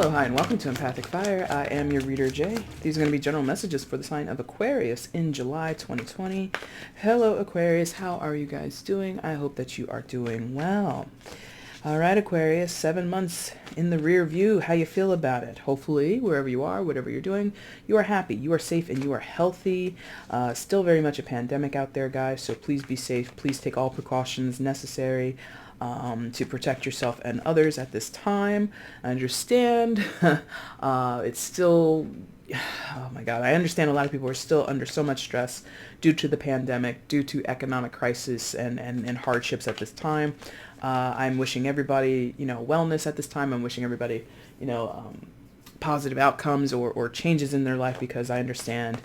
Hello, hi, and welcome to Empathic Fire. I am your reader, Jay. These are going to be general messages for the sign of Aquarius in July 2020. Hello, Aquarius. How are you guys doing? I hope that you are doing well. All right, Aquarius, 7 months in the rear view. How you feel about it? Hopefully, wherever you are, whatever you're doing, you are happy, you are safe, and you are healthy. Still very much a pandemic out there, guys, so please be safe. Please take all precautions necessary to protect yourself and others at this time. I understand it's still, oh my God, I understand a lot of people are still under so much stress due to the pandemic, due to economic crisis and hardships at this time. I'm wishing everybody, wellness at this time. I'm wishing everybody, positive outcomes or changes in their life, because I understand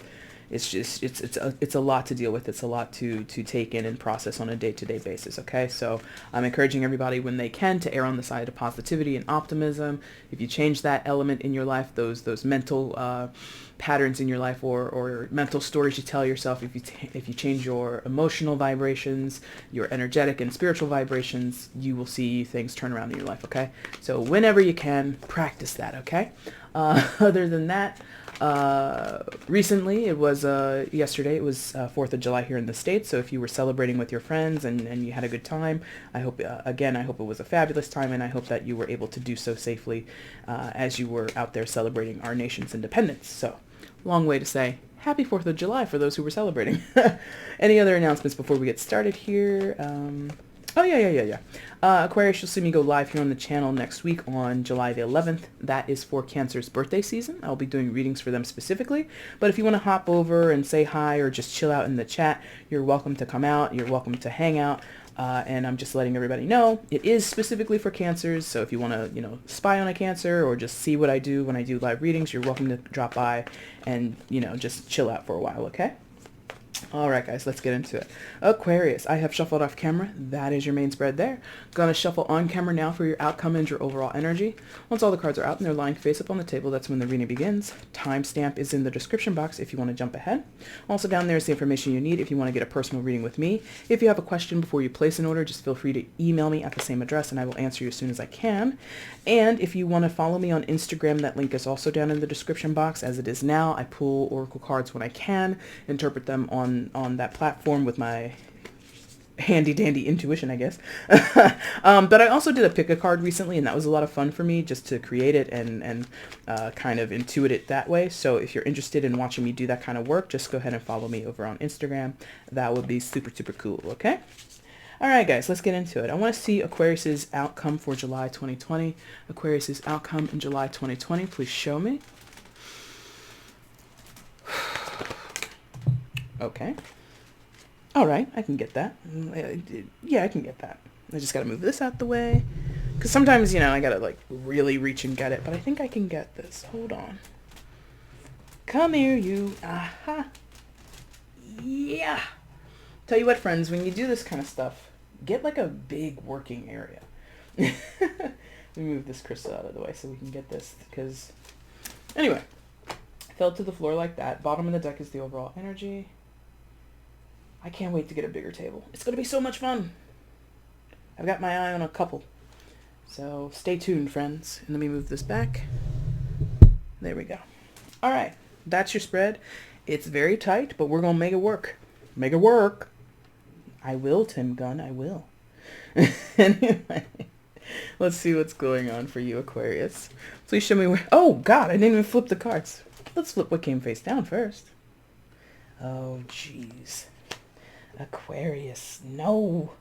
it's just, it's a lot to deal with. It's a lot to take in and process on a day-to-day basis. Okay. So I'm encouraging everybody when they can to err on the side of positivity and optimism. If you change that element in your life, those mental, patterns in your life or mental stories you tell yourself, if you change your emotional vibrations, your energetic and spiritual vibrations, you will see things turn around in your life. Okay. So whenever you can, practice that. Okay. Other than that, recently it was yesterday it was 4th of July here in the States. So if you were celebrating with your friends and you had a good time, I hope I hope it was a fabulous time, and I hope that you were able to do so safely as you were out there celebrating our nation's independence. So long way to say happy 4th of July for those who were celebrating. Any other announcements before we get started here? Oh, yeah. Aquarius, you'll see me go live here on the channel next week on July the 11th. That is for Cancer's birthday season. I'll be doing readings for them specifically. But if you want to hop over and say hi or just chill out in the chat, you're welcome to come out. You're welcome to hang out. And I'm just letting everybody know it is specifically for Cancers. So if you want to, spy on a Cancer or just see what I do when I do live readings, you're welcome to drop by and, just chill out for a while, okay? All right, guys, let's get into it. Aquarius, I have shuffled off camera. That is your main spread there. Gonna shuffle on camera now for your outcome and your overall energy. Once all the cards are out and they're lying face up on the table, that's when the reading begins. Timestamp is in the description box if you want to jump ahead. Also down there is the information you need if you want to get a personal reading with me. If you have a question before you place an order, just feel free to email me at the same address and I will answer you as soon as I can. And if you want to follow me on Instagram, that link is also down in the description box. As it is now, I pull oracle cards when I can, interpret them on that platform with my handy dandy intuition, I guess. But I also did a pick a card recently, and that was a lot of fun for me just to create it and kind of intuit it that way. So if you're interested in watching me do that kind of work, just go ahead and follow me over on Instagram. That would be super, super cool. Okay. All right, guys, let's get into it. I want to see Aquarius's outcome for July 2020. Aquarius's outcome in July 2020. Please show me. Okay. All right, I can get that. Yeah, I can get that. I just got to move this out the way. Because sometimes, I got to, really reach and get it. But I think I can get this. Hold on. Come here, you. Aha. Yeah. Tell you what, friends, when you do this kind of stuff, get, a big working area. Let me move this crystal out of the way so we can get this. Because, anyway. Fell to the floor like that. Bottom of the deck is the overall energy. I can't wait to get a bigger table. It's going to be so much fun. I've got my eye on a couple. So stay tuned, friends. And let me move this back. There we go. All right. That's your spread. It's very tight, but we're going to make it work. Make it work. I will, Tim Gunn. I will. Anyway, let's see what's going on for you, Aquarius. Please show me where... Oh, God. I didn't even flip the cards. Let's flip what came face down first. Oh, jeez. Aquarius, no.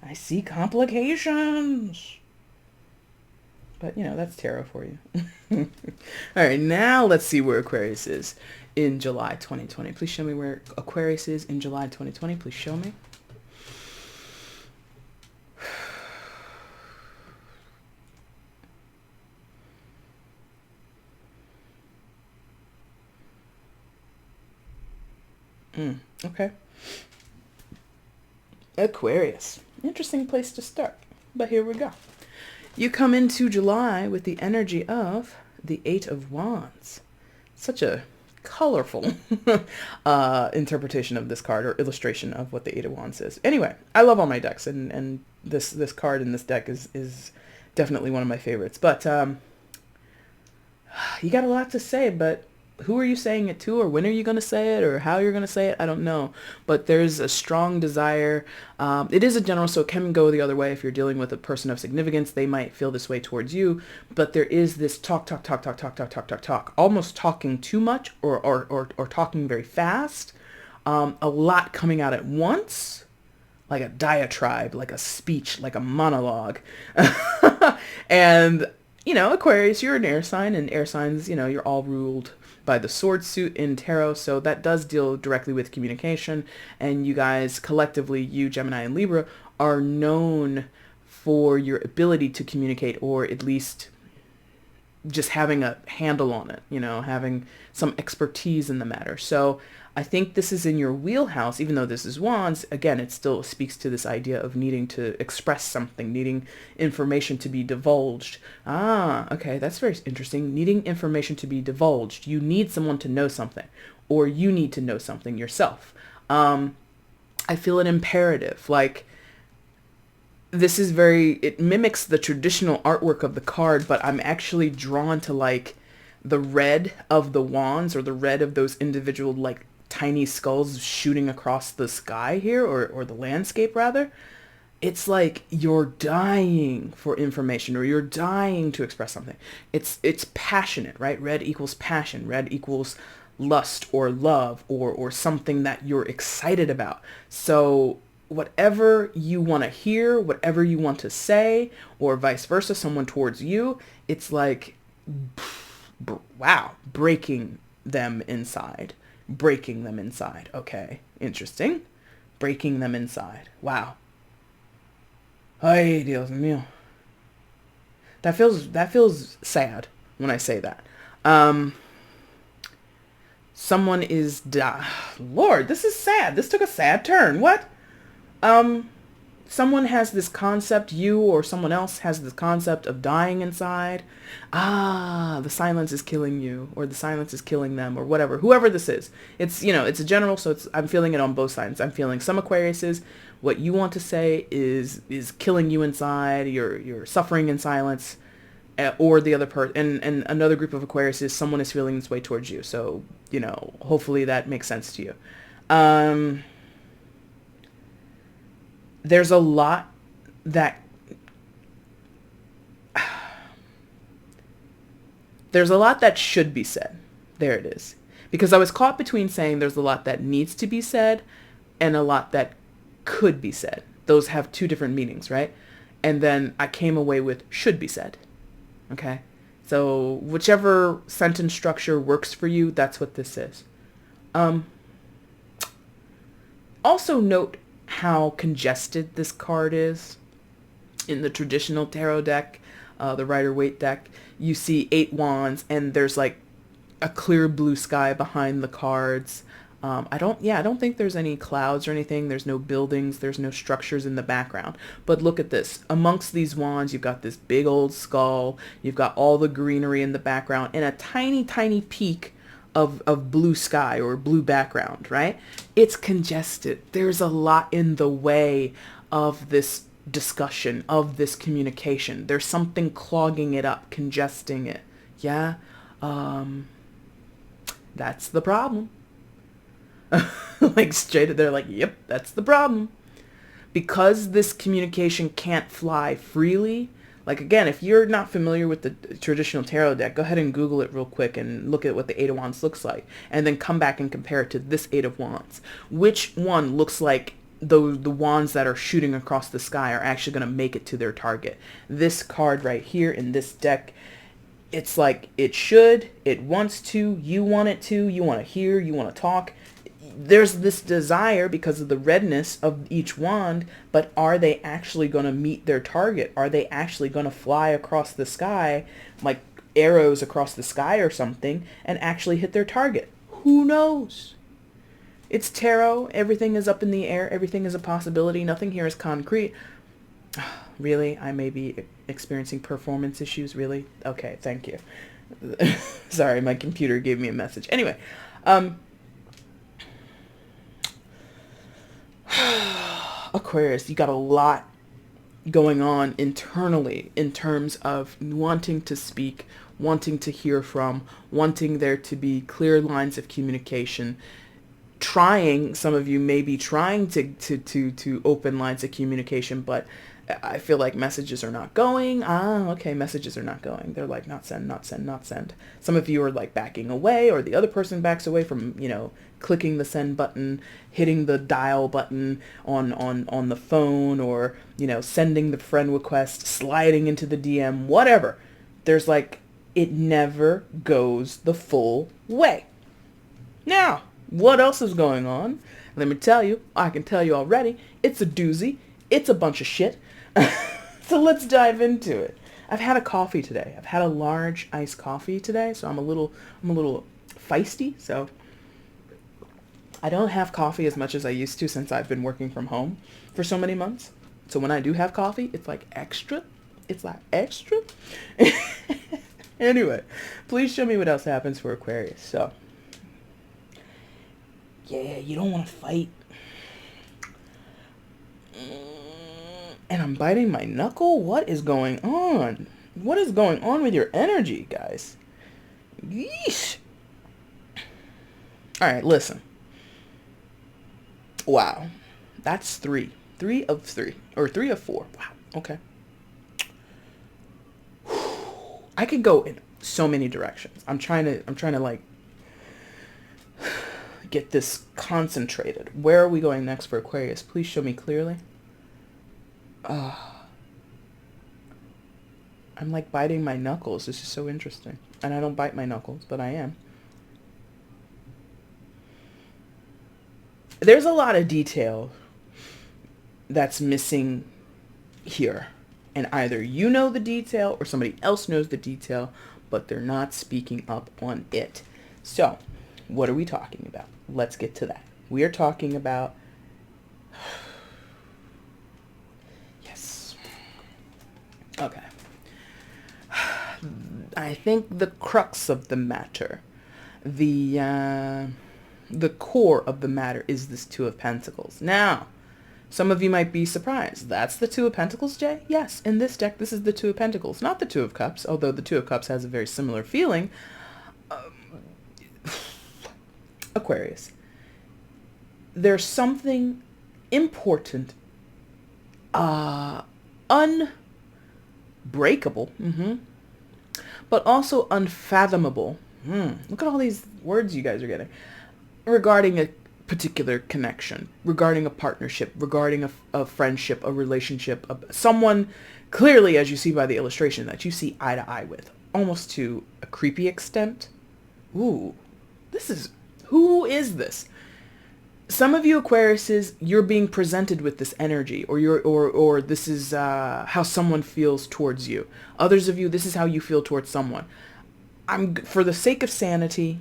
I see complications. But, that's tarot for you. All right, now let's see where Aquarius is in July 2020. Please show me where Aquarius is in July 2020. Please show me. Okay. Aquarius. Interesting place to start. But here we go. You come into July with the energy of the Eight of Wands. Such a colorful interpretation of this card, or illustration of what the Eight of Wands is. Anyway, I love all my decks, and this card in this deck is definitely one of my favorites. But You got a lot to say, but who are you saying it to, or when are you going to say it, or how you're going to say it? I don't know. But there's a strong desire. It is a general, so it can go the other way. If you're dealing with a person of significance, they might feel this way towards you. But there is this talk, almost talking too much, or talking very fast. A lot coming out at once, like a diatribe, like a speech, like a monologue. And, Aquarius, you're an air sign, and air signs, you're all ruled by the sword suit in tarot. So that does deal directly with communication. And you guys collectively, you, Gemini and Libra, are known for your ability to communicate, or at least just having a handle on it, having some expertise in the matter. So I think this is in your wheelhouse, even though this is Wands. Again, it still speaks to this idea of needing to express something, needing information to be divulged. Okay, that's very interesting. Needing information to be divulged. You need someone to know something, or you need to know something yourself. I feel an imperative, like this is it mimics the traditional artwork of the card, but I'm actually drawn to like the red of the wands, or the red of those individual like tiny skulls shooting across the sky here, or the landscape rather. It's like you're dying for information, or you're dying to express something. It's passionate, right? Red equals passion. Red equals lust or love, or something that you're excited about. So whatever you want to hear, whatever you want to say, or vice versa, someone towards you, it's like, wow, breaking them inside. Breaking them inside. Okay, interesting. Breaking them inside. Wow. Ay, Dios mío. That feels sad when I say that. Someone is Lord, this is sad. This took a sad turn. What? Someone has this concept, you or someone else has this concept of dying inside. The silence is killing you, or the silence is killing them, or whatever, whoever this is. It's, it's a general, so I'm feeling it on both sides. I'm feeling some Aquariuses, what you want to say is killing you inside, you're suffering in silence, or the other person, and another group of Aquariuses, someone is feeling this way towards you. So, hopefully that makes sense to you. There's a lot that should be said. There it is. Because I was caught between saying there's a lot that needs to be said and a lot that could be said. Those have two different meanings, right? And then I came away with should be said. Okay? So whichever sentence structure works for you, that's what this is. Also note how congested this card is. In the traditional tarot deck, the Rider-Waite deck, you see 8 wands, and there's like a clear blue sky behind the cards. I don't think there's any clouds or anything. There's no buildings. There's no structures in the background. But look at this. Amongst these wands, you've got this big old skull. You've got all the greenery in the background, and a tiny, tiny peak of blue sky or blue background, right? It's congested. There's a lot in the way of this discussion, of this communication. There's something clogging it up, congesting it. Yeah? That's the problem. Like straight, they're like, yep, that's the problem. Because this communication can't fly freely. Like, again, if you're not familiar with the traditional tarot deck, go ahead and Google it real quick and look at what the 8 of Wands looks like. And then come back and compare it to this 8 of Wands. Which one looks like the wands that are shooting across the sky are actually going to make it to their target? This card right here in this deck, it's like it should, it wants to, you want it to, you want to hear, you want to talk. There's this desire because of the redness of each wand, but are they actually going to meet their target? Are they actually going to fly across the sky, like arrows across the sky or something, and actually hit their target? Who knows? It's tarot. Everything is up in the air. Everything is a possibility. Nothing here is concrete. Really? I may be experiencing performance issues? Really? Okay, thank you. Sorry, my computer gave me a message. Anyway, Aquarius, you got a lot going on internally in terms of wanting to speak, wanting to hear from, wanting there to be clear lines of communication, some of you may be trying to open lines of communication, but I feel like messages are not going. Okay, messages are not going. They're like, not send, not send, not send. Some of you are like backing away, or the other person backs away from, clicking the send button, hitting the dial button on the phone, or, sending the friend request, sliding into the DM, whatever. There's like, it never goes the full way. Now, what else is going on? Let me tell you. I can tell you already. It's a doozy. It's a bunch of shit. So let's dive into it. I've had a coffee today. I've had a large iced coffee today, so I'm a little feisty. So I don't have coffee as much as I used to since I've been working from home for so many months. So when I do have coffee, it's like extra. It's like extra. Anyway, please show me what else happens for Aquarius. So yeah, you don't want to fight. And I'm biting my knuckle? What is going on? What is going on with your energy, guys? Yeesh. All right, listen. Wow. That's 3. 3 of 3. Or 3 of 4. Wow. Okay. I could go in so many directions. I'm trying to like get this concentrated. Where are we going next for Aquarius? Please show me clearly. I'm like biting my knuckles. This is so interesting. And I don't bite my knuckles, but I am. There's a lot of detail that's missing here. And either you know the detail or somebody else knows the detail, but they're not speaking up on it. So, what are we talking about? Let's get to that. We are talking about... Yes. Okay. I think the crux of the matter, the core of the matter is this Two of Pentacles. Now, some of you might be surprised. That's the Two of Pentacles, Jay? Yes, in this deck, this is the Two of Pentacles, not the Two of Cups, although the Two of Cups has a very similar feeling. Aquarius. There's something important, unbreakable, but also unfathomable. Look at all these words you guys are getting. Regarding a particular connection, regarding a partnership, regarding a friendship, a relationship, someone clearly, as you see by the illustration, that you see eye to eye with, almost to a creepy extent. Ooh, who is this? Some of you Aquariuses, you're being presented with this energy, or this is how someone feels towards you. Others of you, this is how you feel towards someone. For the sake of sanity,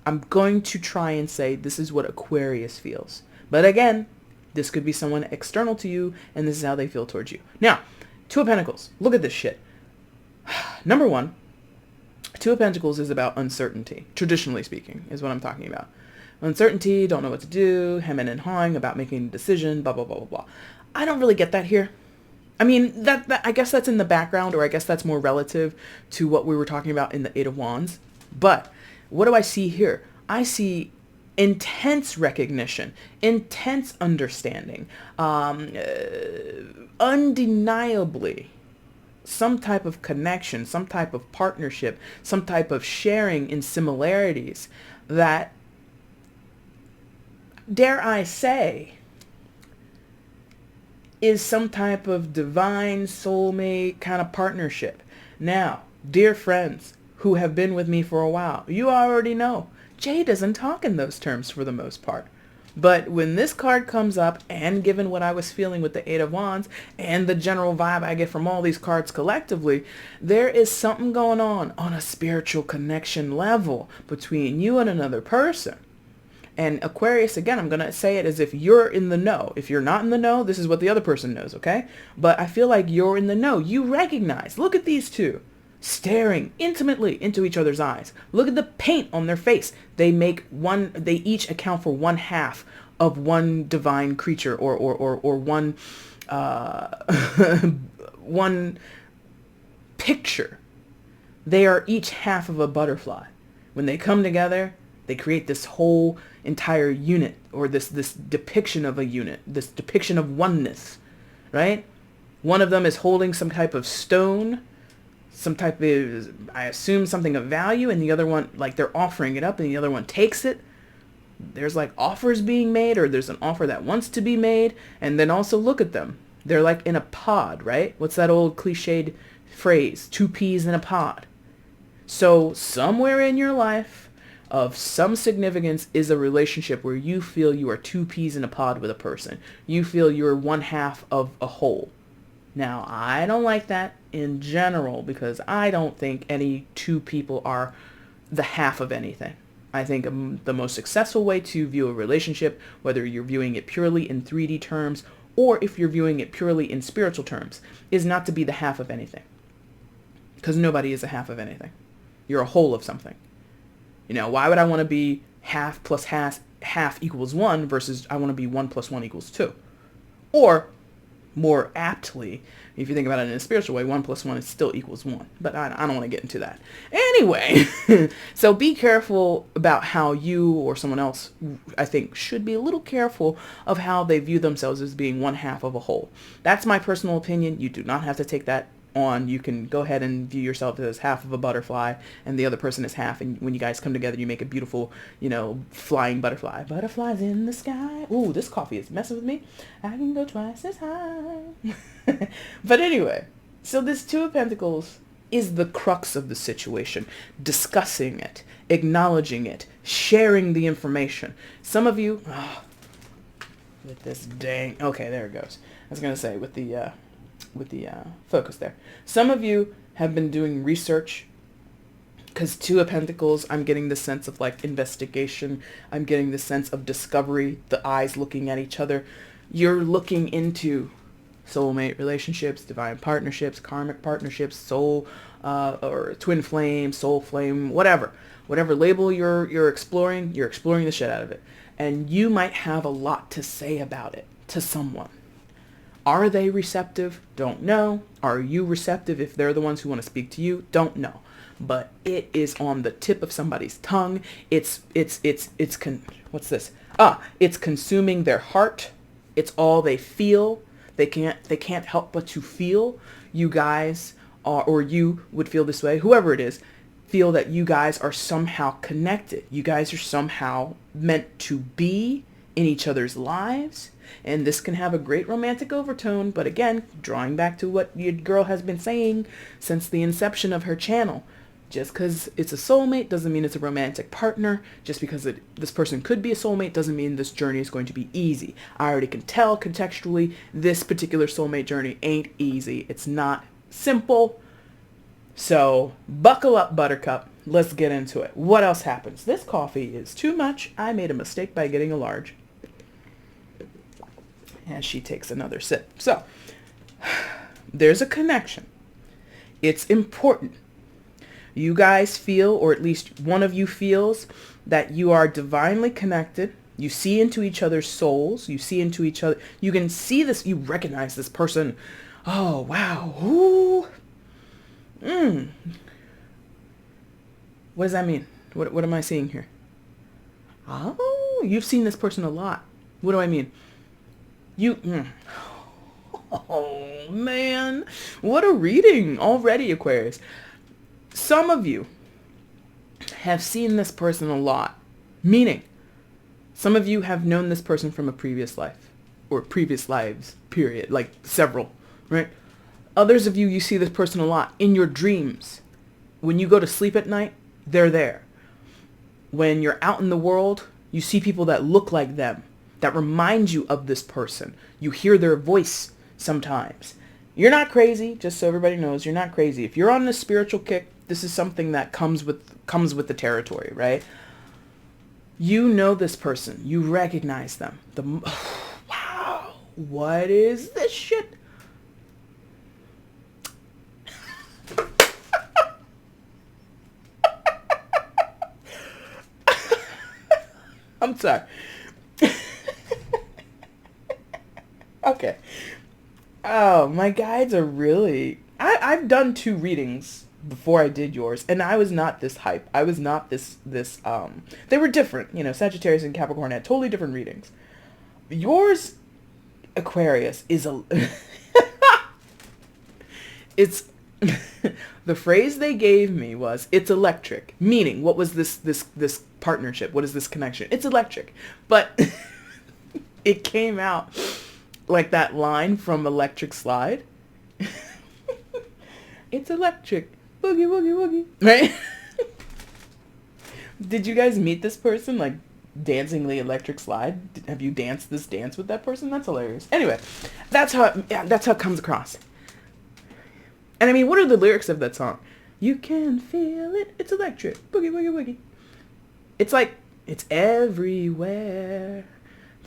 I'm going to try and say this is what Aquarius feels. But again, this could be someone external to you, and this is how they feel towards you. Now, Two of Pentacles. Look at this shit. Number one, Two of Pentacles is about uncertainty. Traditionally speaking, is what I'm talking about. Uncertainty, don't know what to do, hemming and hawing about making a decision, blah, blah, blah, blah, blah. I don't really get that here. I mean, that I guess that's in the background, or I guess that's more relative to what we were talking about in the Eight of Wands. But what do I see here? I see intense recognition, intense understanding, undeniably some type of connection, some type of partnership, some type of sharing in similarities that, dare I say, is some type of divine soulmate kind of partnership. Now, dear friends who have been with me for a while, you already know Jay doesn't talk in those terms for the most part. But when this card comes up, and given what I was feeling with the Eight of Wands and the general vibe I get from all these cards collectively, there is something going on a spiritual connection level between you and another person. And Aquarius, again, I'm going to say it as if you're in the know. If you're not in the know, this is what the other person knows, okay? But I feel like you're in the know. You recognize. Look at these two staring intimately into each other's eyes. Look at the paint on their face. They each account for one half of one divine creature, or one one picture They are each half of a butterfly. When they come together, they create this whole entire unit, or this depiction of a unit, this depiction of oneness, right? One of them is holding some type of stone, some type of, I assume, something of value, and the other one, like, they're offering it up, and the other one takes it. There's like offers being made, or there's an offer that wants to be made. And then also look at them. They're like in a pod, right? What's that old cliched phrase? 2 peas in a pod. So somewhere in your life of some significance is a relationship where you feel you are 2 peas in a pod with a person. You feel you're one half of a whole. Now, I don't like that in general, because I don't think any 2 people are the half of anything. I think the most successful way to view a relationship, whether you're viewing it purely in 3D terms or if you're viewing it purely in spiritual terms, is not to be the half of anything. Because nobody is a half of anything. You're a whole of something. You know, why would I want to be half plus half equals 1 versus I want to be 1 plus 1 equals 2? Or, more aptly, if you think about it in a spiritual way, 1 plus 1 is still equals 1. But I don't want to get into that. Anyway, so be careful about how you or someone else, I think, should be a little careful of how they view themselves as being one half of a whole. That's my personal opinion. You do not have to take that on. You can go ahead and view yourself as half of a butterfly and the other person is half, and when you guys come together you make a beautiful, you know, flying butterfly. Butterflies in the sky. Ooh, this coffee is messing with me. I can go twice as high. But anyway, so this 2 of Pentacles is the crux of the situation. Discussing it, acknowledging it, sharing the information. Some of you, with this dang, okay, there it goes. I was going to say with the focus there. Some of you have been doing research, because 2 of Pentacles, I'm getting the sense of like investigation. I'm getting the sense of discovery, the eyes looking at each other. You're looking into soulmate relationships, divine partnerships, karmic partnerships, soul or twin flame, soul flame, whatever label you're exploring the shit out of it. And you might have a lot to say about it to someone. Are they receptive? Don't know. Are you receptive if they're the ones who want to speak to you? Don't know. But it is on the tip of somebody's tongue. It's consuming their heart. It's all they feel. They can't help but to feel. You guys are, or you would feel this way, whoever it is, feel that you guys are somehow connected. You guys are somehow meant to be in each other's lives. And this can have a great romantic overtone, but again, drawing back to what your girl has been saying since the inception of her channel. Just because it's a soulmate doesn't mean it's a romantic partner. Just because this person could be a soulmate doesn't mean this journey is going to be easy. I already can tell contextually this particular soulmate journey ain't easy. It's not simple. So buckle up, buttercup. Let's get into it. What else happens? This coffee is too much. I made a mistake by getting a large. And she takes another sip. So, there's a connection. It's important. You guys feel, or at least one of you feels, that you are divinely connected. You see into each other's souls. You see into each other. You can see this. You recognize this person. Oh, wow. Ooh. What does that mean? What am I seeing here? Oh, you've seen this person a lot. What do I mean? Oh man, what a reading already, Aquarius. Some of you have seen this person a lot, meaning some of you have known this person from a previous life or previous lives, period, like several, right? Others of you, you see this person a lot in your dreams. When you go to sleep at night, they're there. When you're out in the world, you see people that look like them, that remind you of this person. You hear their voice sometimes. You're not crazy, just so everybody knows, you're not crazy. If you're on this spiritual kick, this is something that comes with the territory, right? You know this person. You recognize them. Wow, what is this shit? I'm sorry. Okay. Oh, my guides are really... I've done 2 readings before I did yours, and I was not this hype. I was not they were different, Sagittarius and Capricorn had totally different readings. Yours, Aquarius, is it's, the phrase they gave me was, it's electric, meaning, what was this partnership? What is this connection? It's electric. But it came out like that line from Electric Slide. It's electric. Boogie, boogie, boogie. Right? Did you guys meet this person, like, dancing the Electric Slide? Have you danced this dance with that person? That's hilarious. Anyway, that's how it comes across. And I mean, what are the lyrics of that song? You can feel it. It's electric. Boogie, boogie, boogie. It's like, it's everywhere.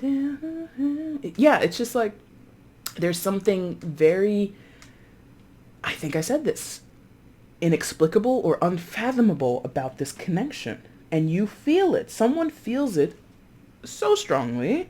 Yeah, it's just like, there's something very, I think I said this, inexplicable or unfathomable about this connection. And you feel it. Someone feels it so strongly.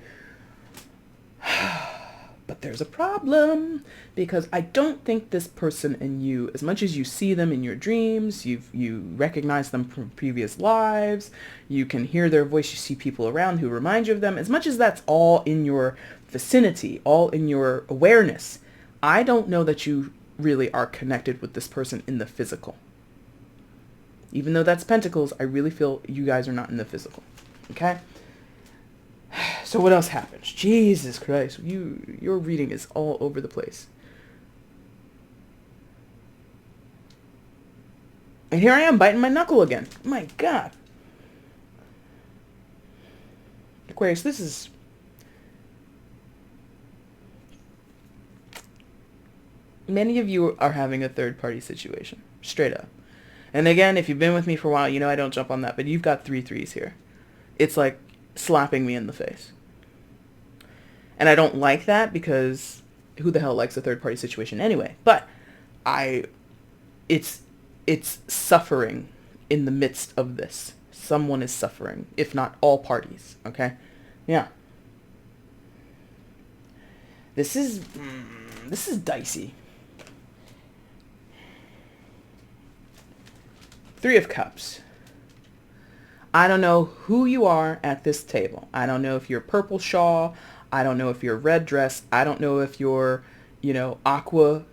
But there's a problem, because I don't think this person and you, as much as you see them in your dreams, you recognize them from previous lives, you can hear their voice, you see people around who remind you of them, as much as that's all in your vicinity, all in your awareness, I don't know that you really are connected with this person in the physical. Even though that's Pentacles, I really feel you guys are not in the physical. Okay? So what else happens? Jesus Christ, your reading is all over the place. And here I am biting my knuckle again. My God. Aquarius, this is... Many of you are having a third-party situation. Straight up. And again, if you've been with me for a while, you know I don't jump on that, but you've got 3 threes here. It's like slapping me in the face. And I don't like that, because who the hell likes a third-party situation anyway? But it's suffering in the midst of this. Someone is suffering, if not all parties, okay? Yeah. This is dicey. 3 of Cups. I don't know who you are at this table. I don't know if you're purple shawl. I don't know if you're red dress. I don't know if you're, aqua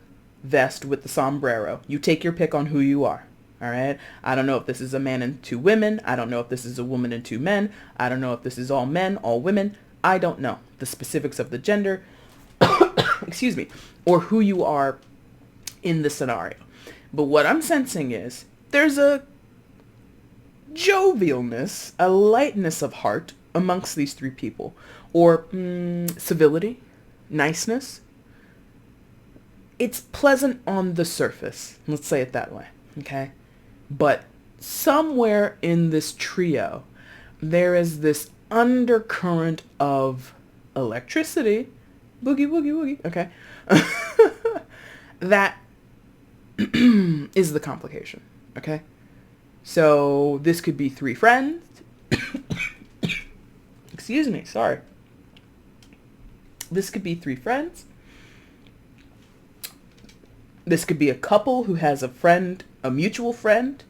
vest with the sombrero. You take your pick on who you are. All right. I don't know if this is a man and 2 women. I don't know if this is a woman and 2 men. I don't know if this is all men, all women. I don't know the specifics of the gender, excuse me, or who you are in the scenario. But what I'm sensing is there's a jovialness, a lightness of heart amongst these 3 people, or civility, niceness. It's pleasant on the surface. Let's say it that way. Okay. But somewhere in this trio, there is this undercurrent of electricity, boogie, boogie, boogie, okay, that is the complication, okay? So this could be 3 friends. Excuse me, sorry. This could be 3 friends. This could be a couple who has a friend, a mutual friend.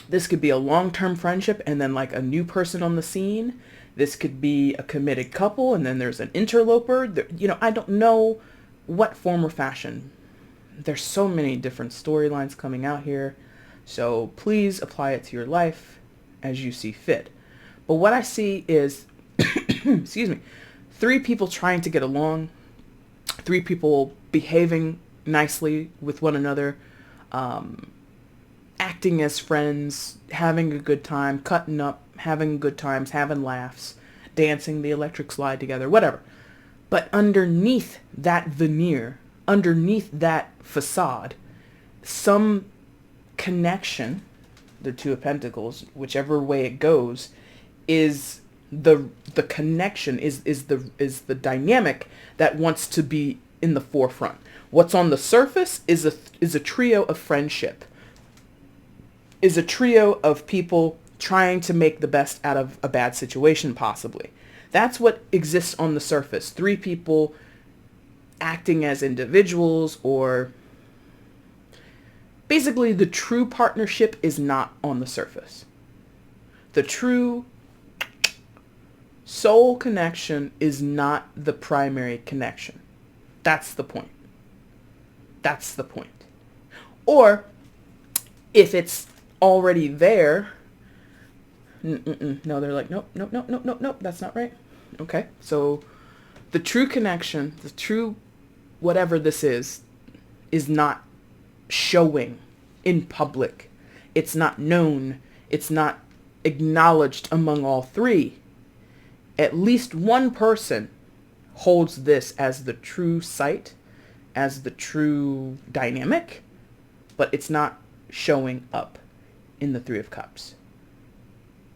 This could be a long-term friendship and then like a new person on the scene. This could be a committed couple and then there's an interloper. I don't know what form or fashion. There's so many different storylines coming out here. So please apply it to your life as you see fit. But what I see is, excuse me, 3 people trying to get along, 3 people behaving nicely with one another, acting as friends, having a good time, cutting up, having good times, having laughs, dancing the electric slide together, whatever. But underneath that veneer, underneath that facade, some connection, the 2 of Pentacles, whichever way it goes, is the connection, is the dynamic that wants to be in the forefront. What's on the surface is a trio of friendship, is a trio of people trying to make the best out of a bad situation, possibly. That's what exists on the surface. 3 people acting as individuals or Basically, the true partnership is not on the surface. The true soul connection is not the primary connection. That's the point. That's the point. Or if it's already there, no, they're like, nope, nope, nope, nope, nope, nope, that's not right. Okay, so the true connection, the true whatever this is not showing in public. It's not known. It's not acknowledged among all three. At least one person holds this as the true sight, as the true dynamic, but it's not showing up in the Three of Cups.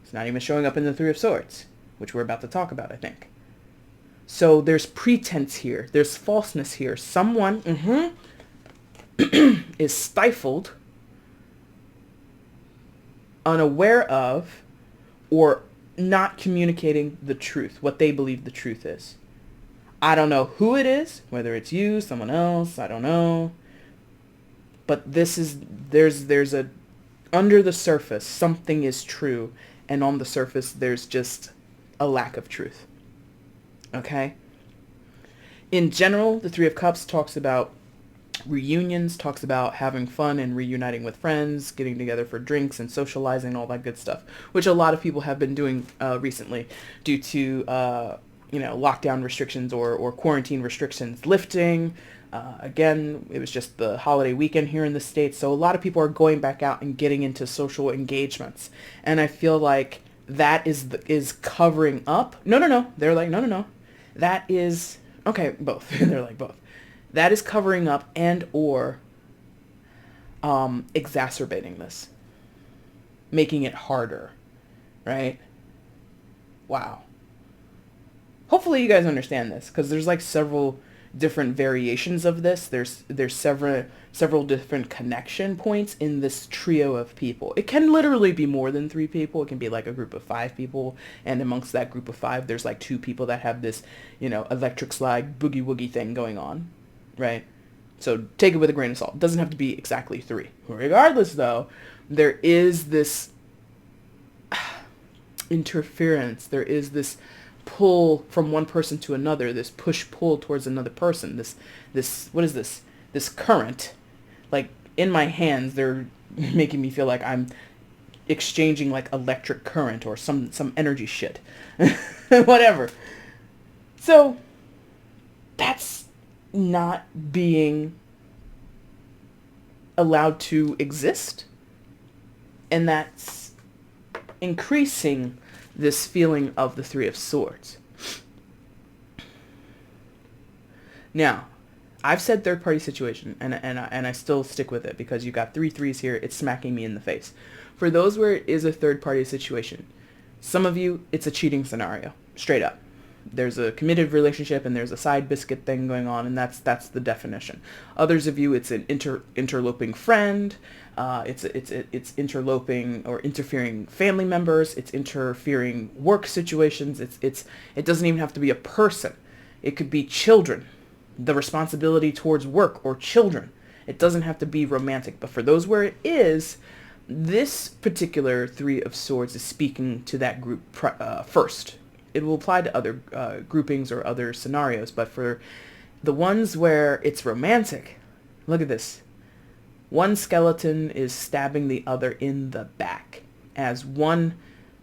It's not even showing up in the Three of Swords, which we're about to talk about, I think. So there's pretense here. There's falseness here. Someone is stifled, unaware of, or not communicating the truth, what they believe the truth is. I don't know who it is, whether it's you, someone else, I don't know. But there's a, under the surface, something is true, and on the surface, there's just a lack of truth. Okay? In general, the Three of Cups talks about reunions, talks about having fun and reuniting with friends, getting together for drinks and socializing, all that good stuff, which a lot of people have been doing recently due to lockdown restrictions or quarantine restrictions lifting. Again, it was just the holiday weekend here in the States, so a lot of people are going back out and getting into social engagements, and I feel like that is covering up. No. They're like, no. That is okay. Both. They're like both. That is covering up and or exacerbating this, making it harder, right? Wow. Hopefully you guys understand this, because there's like several different variations of this. There's several different connection points in this trio of people. It can literally be more than 3 people. It can be like a group of 5 people, and amongst that group of 5, there's like 2 people that have this, electric slide boogie woogie thing going on, right? So take it with a grain of salt. It doesn't have to be exactly 3. Regardless, though, there is this interference. There is this pull from one person to another, this push-pull towards another person, this what is this? This current. Like, in my hands, they're making me feel like I'm exchanging, like, electric current or some energy shit. Whatever. So, that's not being allowed to exist. And that's increasing this feeling of the Three of Swords. Now, I've said third party situation, and I still stick with it, because you got 3 threes here. It's smacking me in the face. For those where it is a third party situation, some of you, it's a cheating scenario, straight up. There's a committed relationship and there's a side biscuit thing going on, and that's the definition. Others of you, it's an interloping friend. It's interloping or interfering family members. It's interfering work situations. It doesn't even have to be a person. It could be children. The responsibility towards work or children. It doesn't have to be romantic. But for those where it is, this particular Three of Swords is speaking to that group first. It will apply to other groupings or other scenarios, but for the ones where it's romantic, look at this. One skeleton is stabbing the other in the back, as one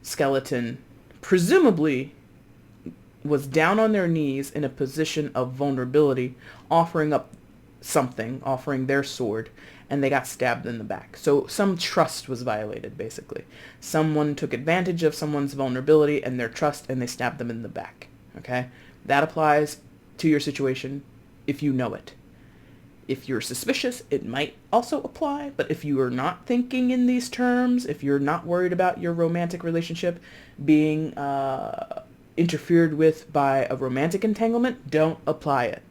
skeleton presumably was down on their knees in a position of vulnerability, offering up something, offering their sword, and they got stabbed in the back. So some trust was violated, basically. Someone took advantage of someone's vulnerability and their trust, and they stabbed them in the back. Okay? That applies to your situation if you know it. If you're suspicious, it might also apply, but if you are not thinking in these terms, if you're not worried about your romantic relationship being interfered with by a romantic entanglement, don't apply it.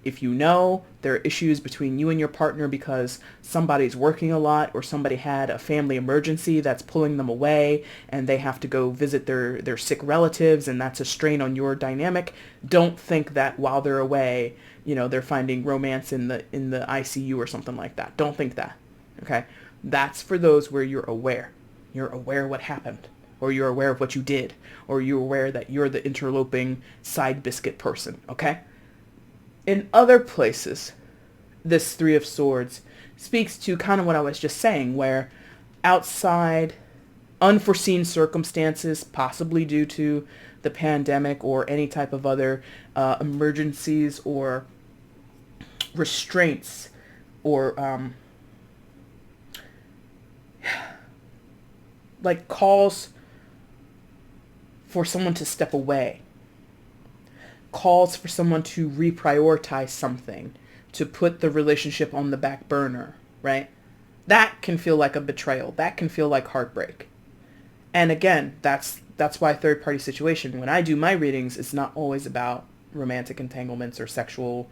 If you know there are issues between you and your partner because somebody's working a lot or somebody had a family emergency that's pulling them away and they have to go visit their sick relatives and that's a strain on your dynamic, don't think that while they're away, they're finding romance in the ICU or something like that. Don't think that. Okay? That's for those where you're aware. You're aware what happened, or you're aware of what you did, or you're aware that you're the interloping side biscuit person, okay? In other places, this Three of Swords speaks to kind of what I was just saying, where outside unforeseen circumstances, possibly due to the pandemic or any type of other emergencies or restraints or like calls for someone to step away, calls for someone to reprioritize something, to put the relationship on the back burner, right? That can feel like a betrayal. That can feel like heartbreak. And again, that's why third-party situation, when I do my readings, it's not always about romantic entanglements or sexual,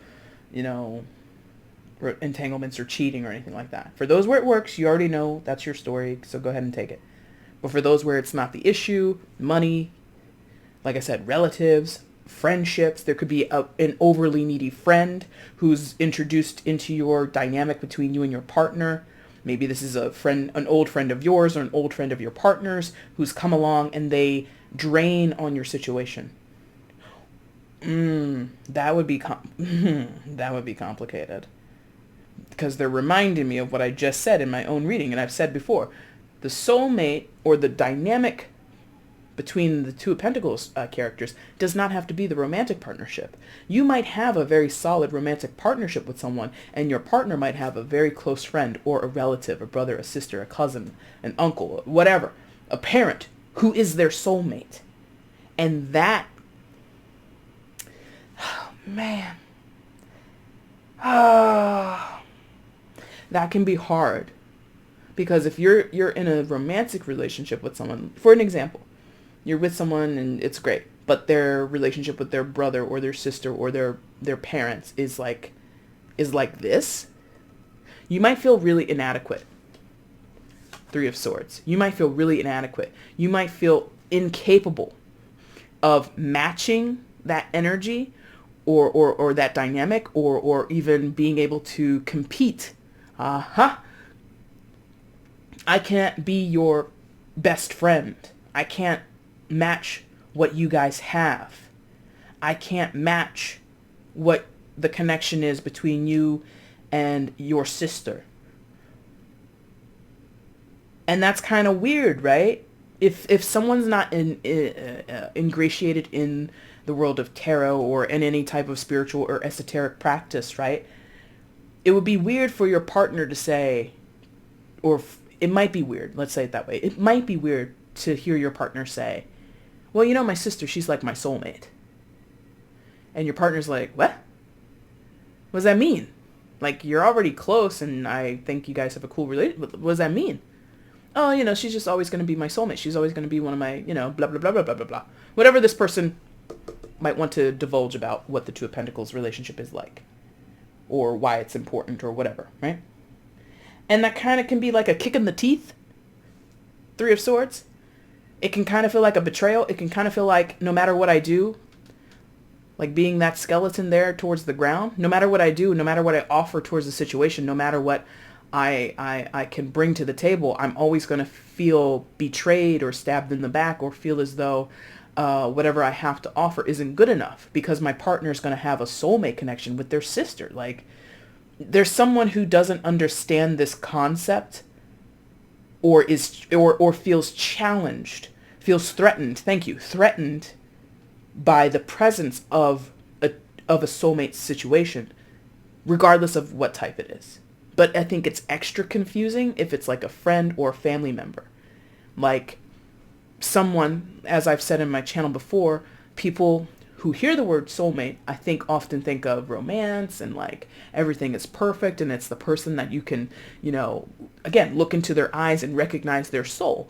entanglements or cheating or anything like that. For those where it works, you already know that's your story, so go ahead and take it. But for those where it's not the issue, money, like I said, relatives, friendships, there could be an overly needy friend who's introduced into your dynamic between you and your partner. Maybe this is an old friend of yours or an old friend of your partner's who's come along and they drain on your situation. That would be complicated. Because they're reminding me of what I just said in my own reading, and I've said before. The soulmate, or the dynamic between the Two of Pentacles characters, does not have to be the romantic partnership. You might have a very solid romantic partnership with someone, and your partner might have a very close friend or a relative, a brother, a sister, a cousin, an uncle, whatever, a parent who is their soulmate. And that, oh, man, that can be hard. Because if you're in a romantic relationship with someone, for an example, you're with someone and it's great, but their relationship with their brother or their sister or their parents is like this, you might feel really inadequate. Three of Swords. You might feel really inadequate. You might feel incapable of matching that energy or that dynamic or even being able to compete. I can't be your best friend. I can't match what you guys have. I can't match what the connection is between you and your sister. And that's kind of weird, right? If someone's not ingratiated in the world of tarot or in any type of spiritual or esoteric practice, right? It would be weird for your partner to say, it might be weird, let's say it that way. It might be weird to hear your partner say, well, my sister, she's like my soulmate. And your partner's like, what? What does that mean? Like, you're already close and I think you guys have a cool relationship. What does that mean? Oh, she's just always going to be my soulmate. She's always going to be one of my, blah, blah, blah, blah, blah, blah, blah. Whatever this person might want to divulge about what the Two of Pentacles relationship is like. Or why it's important or whatever, right? And that kind of can be like a kick in the teeth. Three of Swords. It can kind of feel like a betrayal. It can kind of feel like no matter what I do, like being that skeleton there towards the ground, no matter what I do, no matter what I offer towards the situation, no matter what I can bring to the table, I'm always going to feel betrayed or stabbed in the back or feel as though whatever I have to offer isn't good enough because my partner is going to have a soulmate connection with their sister. Like, there's someone who doesn't understand this concept or feels challenged, feels threatened. Thank you. Threatened by the presence of a soulmate situation, regardless of what type it is. But I think it's extra confusing if it's like a friend or a family member. Like someone, as I've said in my channel before, people who hear the word soulmate, I think often think of romance and like everything is perfect and it's the person that you can, again, look into their eyes and recognize their soul.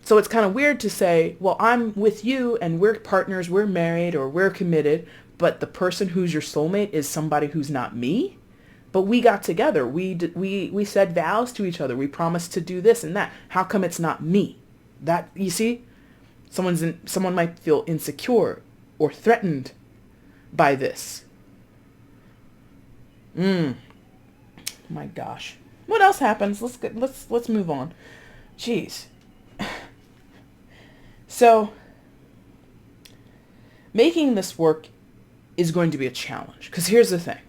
So it's kind of weird to say, well, I'm with you and we're partners, we're married or we're committed, but the person who's your soulmate is somebody who's not me. But we got together. We said vows to each other. We promised to do this and that. How come it's not me? That, you see, someone might feel insecure or threatened by this. My gosh. What else happens? Let's move on. Jeez. So, making this work is going to be a challenge. Because here's the thing.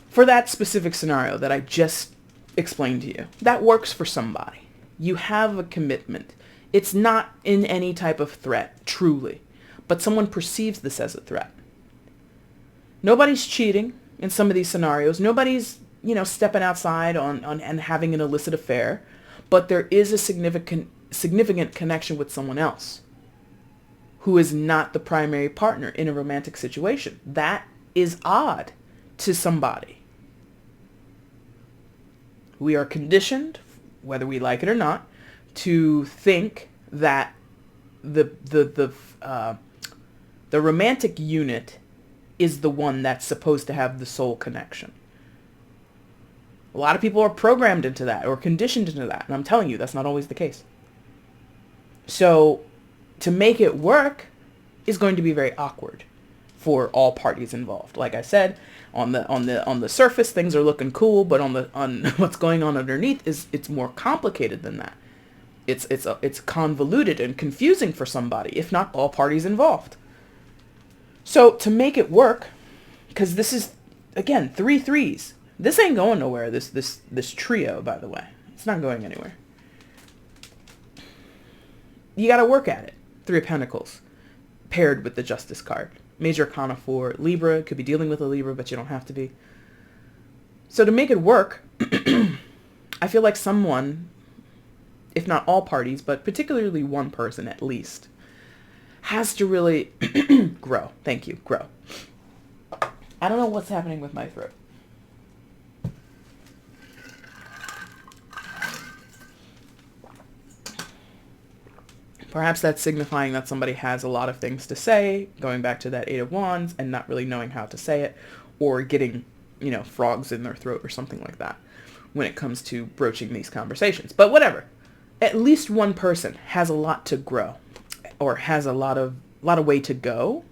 For that specific scenario that I just explained to you, that works for somebody. You have a commitment. It's not in any type of threat, truly. But someone perceives this as a threat. Nobody's cheating in some of these scenarios. Nobody's, stepping outside on and having an illicit affair. But there is a significant connection with someone else who is not the primary partner in a romantic situation. That is odd to somebody. We are conditioned, whether we like it or not, to think that the romantic unit is the one that's supposed to have the soul connection. A lot of people are programmed into that or conditioned into that. And I'm telling you, that's not always the case. So to make it work is going to be very awkward for all parties involved. Like I said, on the surface, things are looking cool, but on what's going on underneath it's more complicated than that. It's convoluted and confusing for somebody, if not all parties involved. So to make it work, because this is, again, 3 threes. This ain't going nowhere, this trio, by the way. It's not going anywhere. You got to work at it. 3 of Pentacles, paired with the Justice card. Major Arcana for Libra. Could be dealing with a Libra, but you don't have to be. So to make it work, I feel like someone, if not all parties, but particularly one person at least, has to really grow. Thank you. Grow. I don't know what's happening with my throat. Perhaps that's signifying that somebody has a lot of things to say, going back to that 8 of Wands, and not really knowing how to say it, or getting, frogs in their throat or something like that when it comes to broaching these conversations. But whatever. At least one person has a lot to grow, or has a lot of way to go,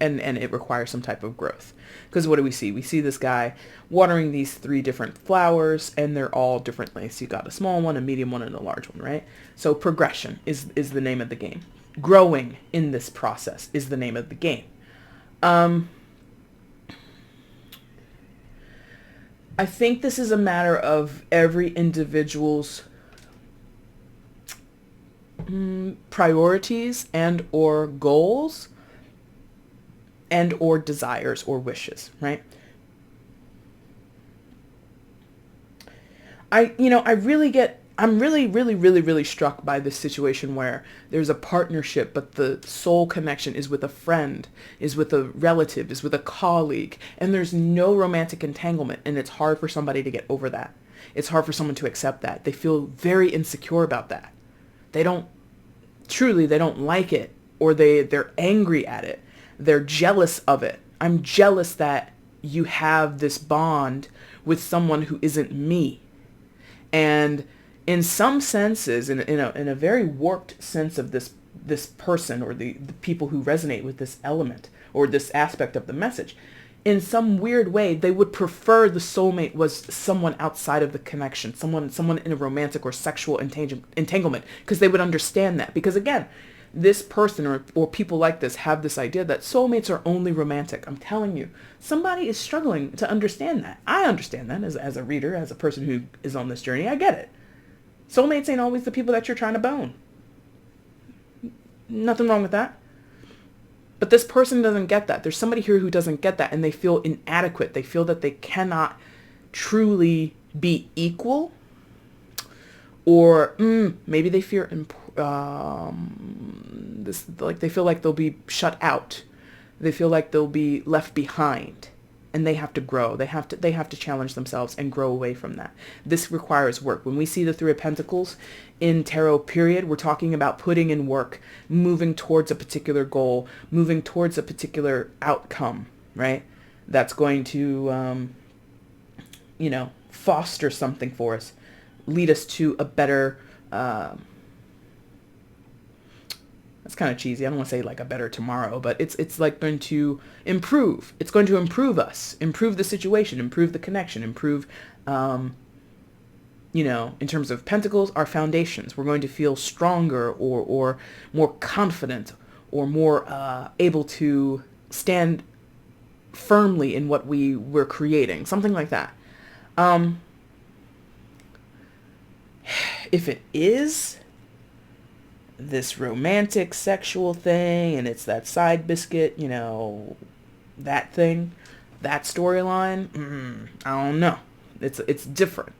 and it requires some type of growth. Because what do we see? We see this guy watering these 3 different flowers, and they're all different lengths. You got a small one, a medium one, and a large one, right? So progression is the name of the game. Growing in this process is the name of the game. I think this is a matter of every individual's priorities and or goals and or desires or wishes, right? I'm really struck by this situation where there's a partnership, but the soul connection is with a friend, is with a relative, is with a colleague, and there's no romantic entanglement, and it's hard for somebody to get over that. It's hard for someone to accept that. They feel very insecure about that. They don't like it, or they're angry at it. They're jealous of it. I'm jealous that you have this bond with someone who isn't me. And in some senses, in a very warped sense of this person or the people who resonate with this element or this aspect of the message, in some weird way, they would prefer the soulmate was someone outside of the connection, someone in a romantic or sexual entanglement, because they would understand that. Because again, this person or people like this have this idea that soulmates are only romantic. I'm telling you, somebody is struggling to understand that. I understand that as a reader, as a person who is on this journey. I get it. Soulmates ain't always the people that you're trying to bone. Nothing wrong with that. But this person doesn't get that. There's somebody here who doesn't get that, and they feel inadequate. They feel that they cannot truly be equal, or maybe they fear they feel like they'll be shut out. They feel like they'll be left behind, and they have to grow. They have to challenge themselves and grow away from that. This requires work. When we see the 3 of Pentacles in tarot period, we're talking about putting in work, moving towards a particular goal, moving towards a particular outcome, right? That's going to, foster something for us, lead us to a better, that's kind of cheesy. I don't want to say like a better tomorrow, but it's like going to improve. It's going to improve us, improve the situation, improve the connection, improve you know, in terms of Pentacles, our foundations. We're going to feel stronger or more confident or more able to stand firmly in what we're creating. Something like that. If it is this romantic sexual thing and it's that side biscuit, you know, that thing, that storyline, I don't know. It's different.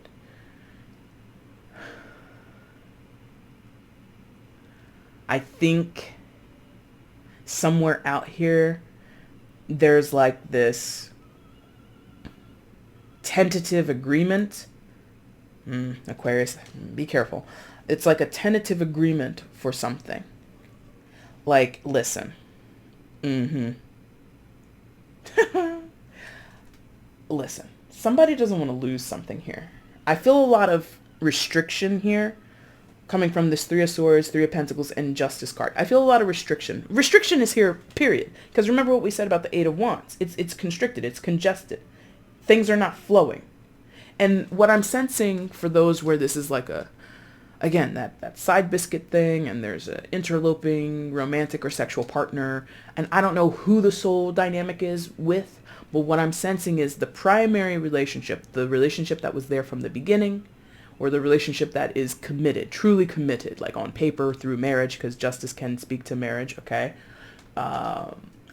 I think somewhere out here there's like this tentative agreement. Aquarius, be careful. It's like a tentative agreement for something. Like, listen. Listen. Somebody doesn't want to lose something here. I feel a lot of restriction here coming from this Three of Swords, Three of Pentacles, and Justice card. I feel a lot of restriction. Restriction is here, period. Because remember what we said about the Eight of Wands. It's constricted. It's congested. Things are not flowing. And what I'm sensing for those where this is like a, again, that side biscuit thing, and there's an interloping romantic or sexual partner, and I don't know who the soul dynamic is with, but what I'm sensing is the primary relationship, the relationship that was there from the beginning, or the relationship that is committed, truly committed, like on paper through marriage, because Justice can speak to marriage, okay?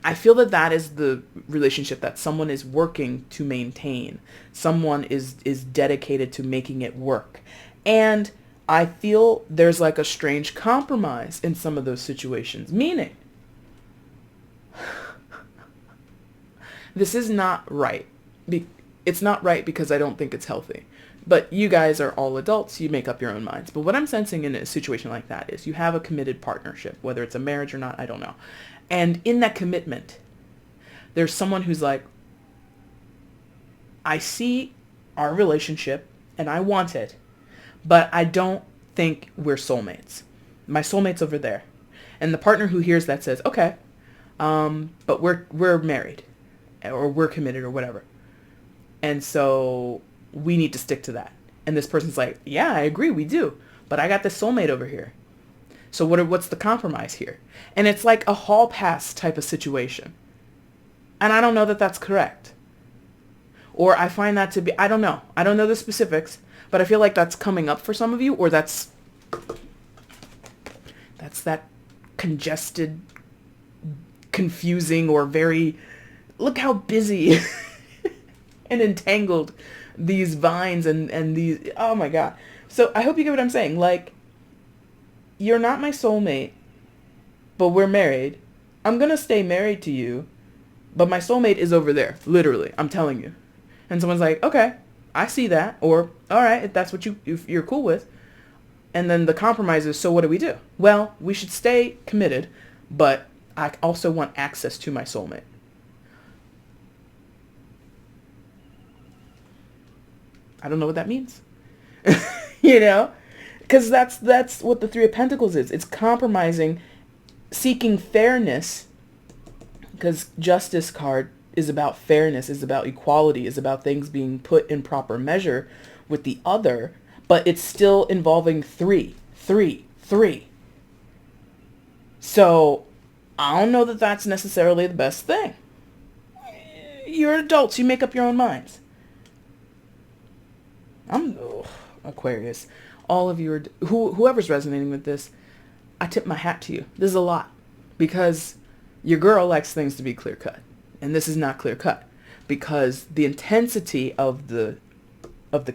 I feel that that is the relationship that someone is working to maintain. Someone is dedicated to making it work. And I feel there's like a strange compromise in some of those situations, meaning this is not right. It's not right because I don't think it's healthy. But you guys are all adults. You make up your own minds. But what I'm sensing in a situation like that is you have a committed partnership, whether it's a marriage or not, I don't know. And in that commitment, there's someone who's like, I see our relationship and I want it, but I don't think we're soulmates. My soulmate's over there. And the partner who hears that says, okay, but we're married or we're committed or whatever. And so we need to stick to that. And this person's like, yeah, I agree, we do. But I got this soulmate over here. So what's the compromise here? And it's like a hall pass type of situation. And I don't know that that's correct. Or I find that to be, I don't know. I don't know the specifics, but I feel like that's coming up for some of you, or that's that congested, confusing, or very, look how busy and entangled these vines and these, oh my God. So I hope you get what I'm saying. Like, you're not my soulmate, but we're married. I'm going to stay married to you, but my soulmate is over there. Literally, I'm telling you. And someone's like, okay, I see that. Or, all right, if that's what if you're cool with. And then the compromise is, so what do we do? Well, we should stay committed, but I also want access to my soulmate. I don't know what that means. You know? Because that's what the Three of Pentacles is. It's compromising, seeking fairness, because Justice card is about fairness, is about equality, is about things being put in proper measure with the other, but it's still involving three. So I don't know that that's necessarily the best thing. You're adults. You make up your own minds. Aquarius. All of you are, whoever's resonating with this, I tip my hat to you. This is a lot, because your girl likes things to be clear cut, and this is not clear cut, because the intensity of the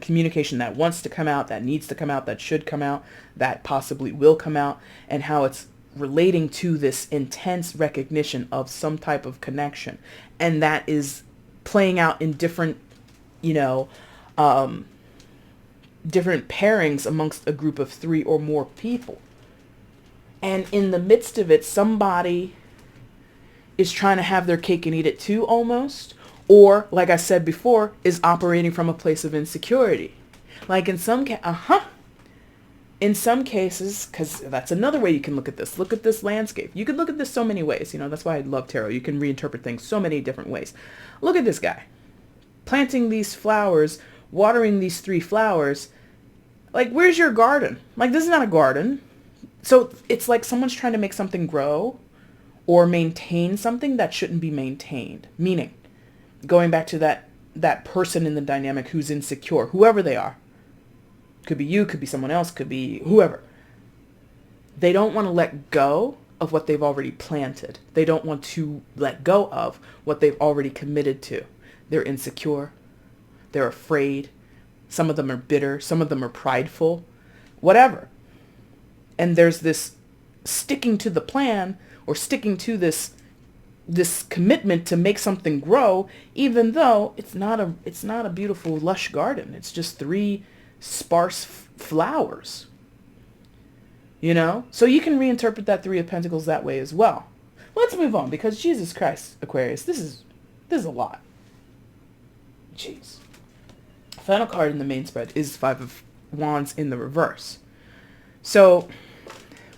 communication that wants to come out, that needs to come out, that should come out, that possibly will come out, and how it's relating to this intense recognition of some type of connection, and that is playing out in different, different pairings amongst a group of 3 or more people. And in the midst of it, somebody is trying to have their cake and eat it too, almost. Or, like I said before, is operating from a place of insecurity. Like in some cases, because that's another way you can look at this. Look at this landscape. You could look at this so many ways. That's why I love tarot. You can reinterpret things so many different ways. Look at this guy. Planting these flowers, watering these 3 flowers, Like, where's your garden? Like, this is not a garden. So it's like someone's trying to make something grow or maintain something that shouldn't be maintained. Meaning, going back to that person in the dynamic who's insecure, whoever they are. Could be you, could be someone else, could be whoever. They don't want to let go of what they've already planted. They don't want to let go of what they've already committed to. They're insecure. They're afraid. Some of them are bitter. Some of them are prideful. Whatever. And there's this sticking to the plan or sticking to this commitment to make something grow, even though it's not a beautiful lush garden. It's just 3 sparse flowers. You know? So you can reinterpret that 3 of Pentacles that way as well. Let's move on, because Jesus Christ, Aquarius, this is a lot. Jeez. Final card in the main spread is 5 of Wands in the reverse. So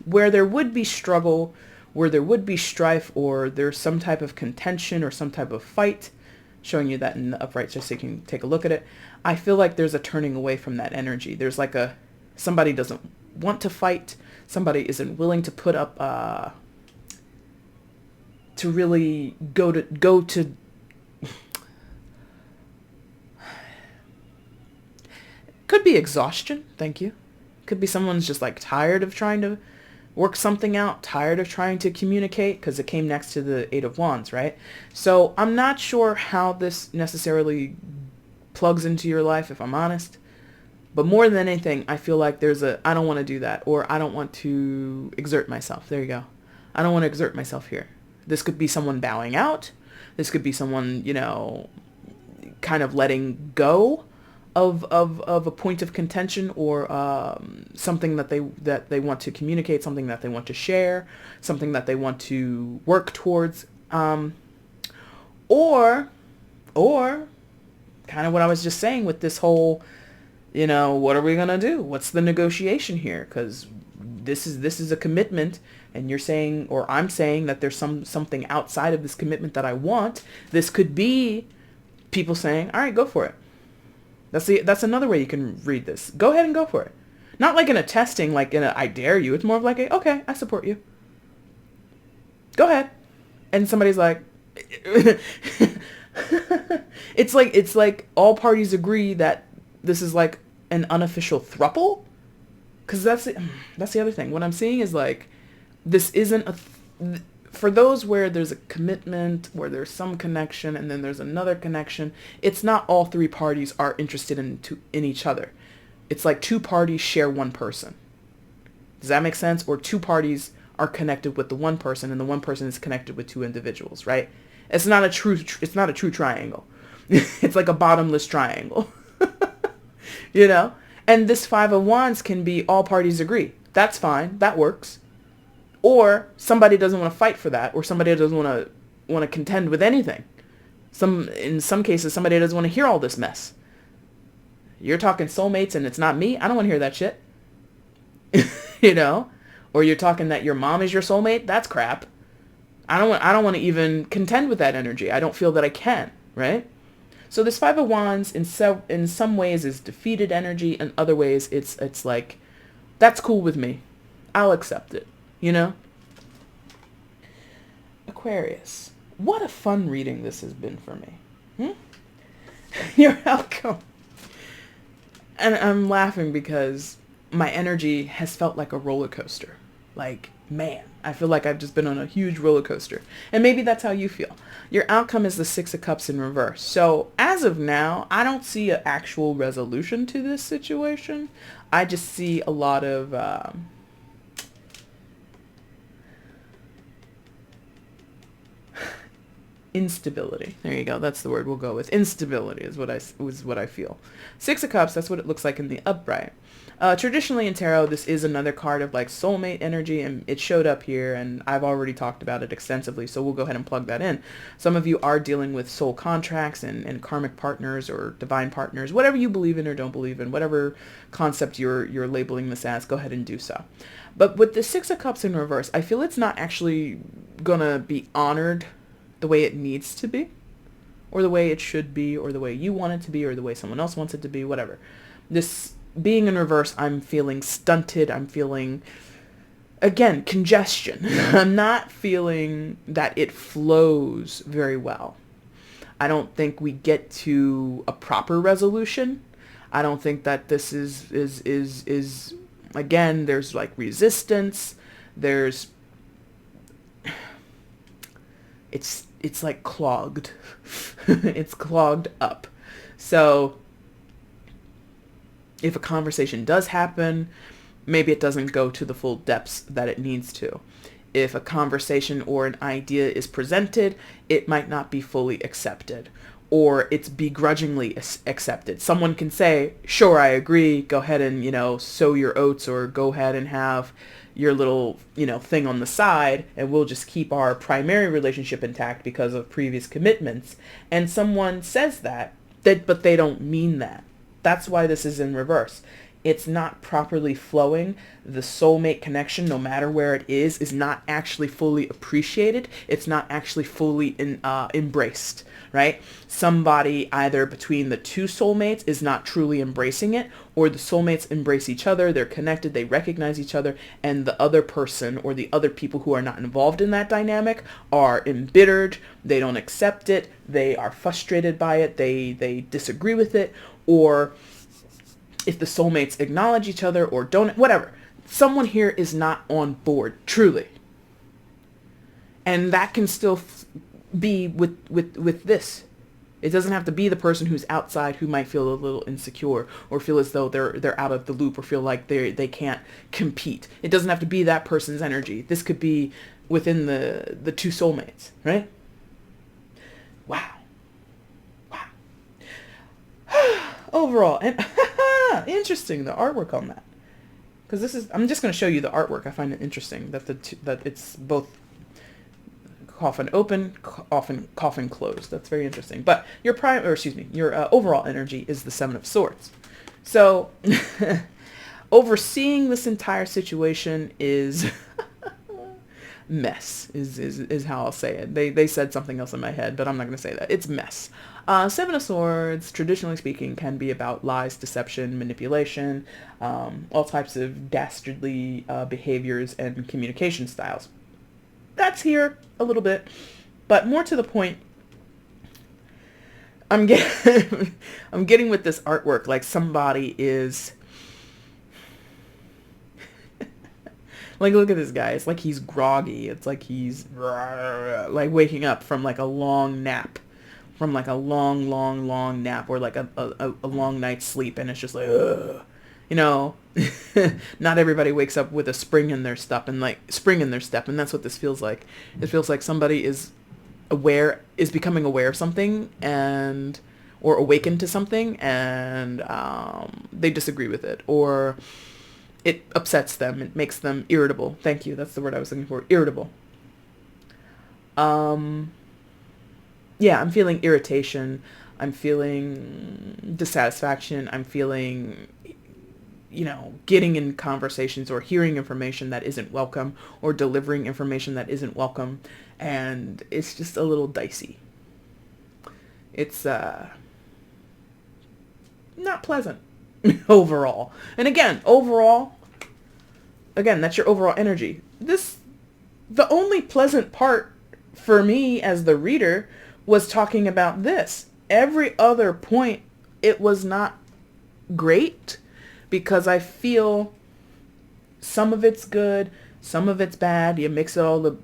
where there would be struggle, where there would be strife, or there's some type of contention or some type of fight, showing you that in the upright just so you can take a look at it, I feel like there's a turning away from that energy. There's like somebody doesn't want to fight, somebody isn't willing to put up, to really go to could be exhaustion, thank you. Could be someone's just like tired of trying to work something out, tired of trying to communicate, because it came next to the 8 of Wands, right? So I'm not sure how this necessarily plugs into your life, if I'm honest. But more than anything, I feel like I don't want to do that, or I don't want to exert myself. There you go. I don't want to exert myself here. This could be someone bowing out. This could be someone, kind of letting go of a point of contention, or something that they want to communicate, something that they want to share, something that they want to work towards, or kind of what I was just saying with this whole, what are we gonna do? What's the negotiation here? Because this is a commitment, and you're saying, or I'm saying, that there's something outside of this commitment that I want. This could be people saying, all right, go for it. That's another way you can read this. Go ahead and go for it. Not like in a testing, like in a I dare you. It's more of like okay, I support you. Go ahead. And somebody's like, it's like all parties agree that this is like an unofficial throuple. Because that's the other thing. What I'm seeing is like, this isn't for those where there's a commitment, where there's some connection, and then there's another connection. It's not all 3 parties are interested in each other. It's like 2 parties share one person. Does that make sense? Or 2 parties are connected with the one person, and the one person is connected with 2 individuals, right? It's not a true triangle. It's like a bottomless triangle. And this 5 of Wands can be all parties agree. That's fine. That works. Or somebody doesn't want to fight for that, or somebody doesn't want to contend with anything. In some cases, somebody doesn't want to hear all this mess. You're talking soulmates and it's not me. I don't want to hear that shit. Or you're talking that your mom is your soulmate. That's crap. I don't want to even contend with that energy. I don't feel that I can, right? So this 5 of Wands in some ways is defeated energy, and other ways it's like, that's cool with me. I'll accept it. Aquarius, what a fun reading this has been for me. You're welcome. And I'm laughing because my energy has felt like a roller coaster. Like, man, I feel like I've just been on a huge roller coaster. And maybe that's how you feel. Your outcome is the 6 of Cups in reverse. So as of now, I don't see an actual resolution to this situation. I just see a lot of instability. There you go. That's the word we'll go with. Instability is what I feel. 6 of Cups, that's what it looks like in the upright. Traditionally in tarot, this is another card of like soulmate energy, and it showed up here, and I've already talked about it extensively, so we'll go ahead and plug that in. Some of you are dealing with soul contracts and karmic partners or divine partners, whatever you believe in or don't believe in, whatever concept you're labeling this as, go ahead and do so. But with the 6 of Cups in reverse, I feel it's not actually gonna be honored the way it needs to be, or the way it should be, or the way you want it to be, or the way someone else wants it to be, whatever. This being in reverse, I'm feeling stunted. I'm feeling, again, congestion. I'm not feeling that it flows very well. I don't think we get to a proper resolution. I don't think that this is again, there's like resistance. There's, it's like clogged. It's clogged up. So if a conversation does happen, maybe it doesn't go to the full depths that it needs to. If a conversation or an idea is presented, it might not be fully accepted, or it's begrudgingly accepted. Someone can say, sure, I agree, go ahead and, sow your oats, or go ahead and have your little, thing on the side, and we'll just keep our primary relationship intact because of previous commitments. And someone says that, but they don't mean that. That's why this is in reverse. It's not properly flowing. The soulmate connection, no matter where it is not actually fully appreciated. It's not actually fully embraced, right? Somebody either between the two soulmates is not truly embracing it, or the soulmates embrace each other, they're connected, they recognize each other, and the other person or the other people who are not involved in that dynamic are embittered, they don't accept it, they are frustrated by it, they disagree with it, or if the soulmates acknowledge each other or don't, whatever. Someone here is not on board, truly. And that can still be with this. It doesn't have to be the person who's outside who might feel a little insecure or feel as though they're out of the loop or feel like they can't compete. It doesn't have to be that person's energy. This could be within the two soulmates, right? Wow. Overall, and interesting, the artwork on that, because I'm just going to show you the artwork. I find it interesting that that it's both coffin open, coffin closed. That's very interesting. But your overall energy is the Seven of Swords. So overseeing this entire situation is mess is how I'll say it. They said something else in my head, but I'm not going to say that. It's mess. Seven of Swords, traditionally speaking, can be about lies, deception, manipulation, all types of dastardly behaviors and communication styles. That's here a little bit, but more to the point, I'm getting with this artwork like somebody is like, look at this guy. It's like he's groggy. It's like he's like waking up from like a long nap, from like a long nap, or like a long night's sleep, and it's just like, ugh. Not everybody wakes up with a spring in their step, and that's what this feels like. It feels like somebody is becoming aware of something, or awakened to something, and they disagree with it, or it upsets them. It makes them irritable. Thank you. That's the word I was looking for. Irritable. Yeah, I'm feeling irritation. I'm feeling dissatisfaction. I'm feeling, getting in conversations or hearing information that isn't welcome, or delivering information that isn't welcome. And it's just a little dicey. It's not pleasant overall. And again, that's your overall energy. The only pleasant part for me as the reader was talking about this. Every other point, it was not great, because I feel some of it's good, some of it's bad. You mix it all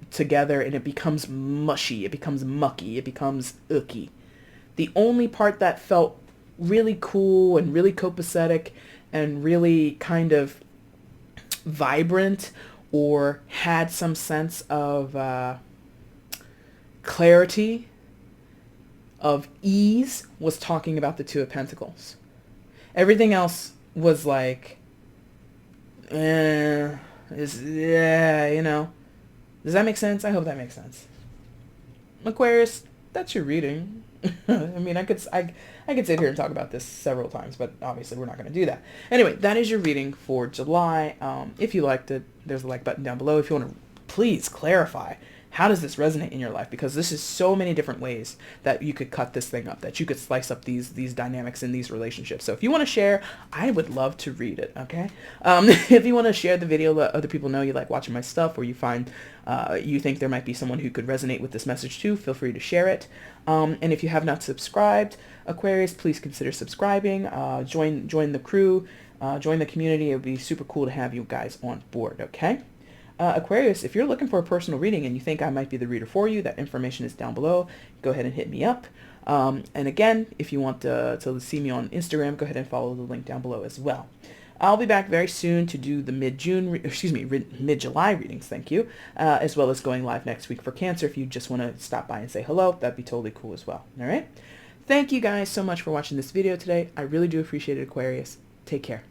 together and it becomes mushy, it becomes mucky, it becomes icky. The only part that felt really cool and really copacetic and really kind of vibrant, or had some sense of clarity, of ease, was talking about the Two of Pentacles. Everything else was like, does that make sense? I hope that makes sense. Aquarius, that's your reading. I mean, I could sit here and talk about this several times, but obviously we're not going to do that. Anyway, that is your reading for July. If you liked it, there's a like button down below. If you want to please clarify how does this resonate in your life? Because this is so many different ways that you could cut this thing up, that you could slice up these dynamics in these relationships. So if you want to share, I would love to read it, okay? If you want to share the video, let other people know you like watching my stuff, or you find you think there might be someone who could resonate with this message too, feel free to share it. And if you have not subscribed, Aquarius, please consider subscribing. Join the crew, join the community. It would be super cool to have you guys on board, okay? Aquarius, if you're looking for a personal reading and you think I might be the reader for you, that information is down below. Go ahead and hit me up. And again, if you want to see me on Instagram, go ahead and follow the link down below as well. I'll be back very soon to do the mid-July readings, thank you, as well as going live next week for Cancer. If you just want to stop by and say hello, that'd be totally cool as well. All right? Thank you guys so much for watching this video today. I really do appreciate it, Aquarius. Take care.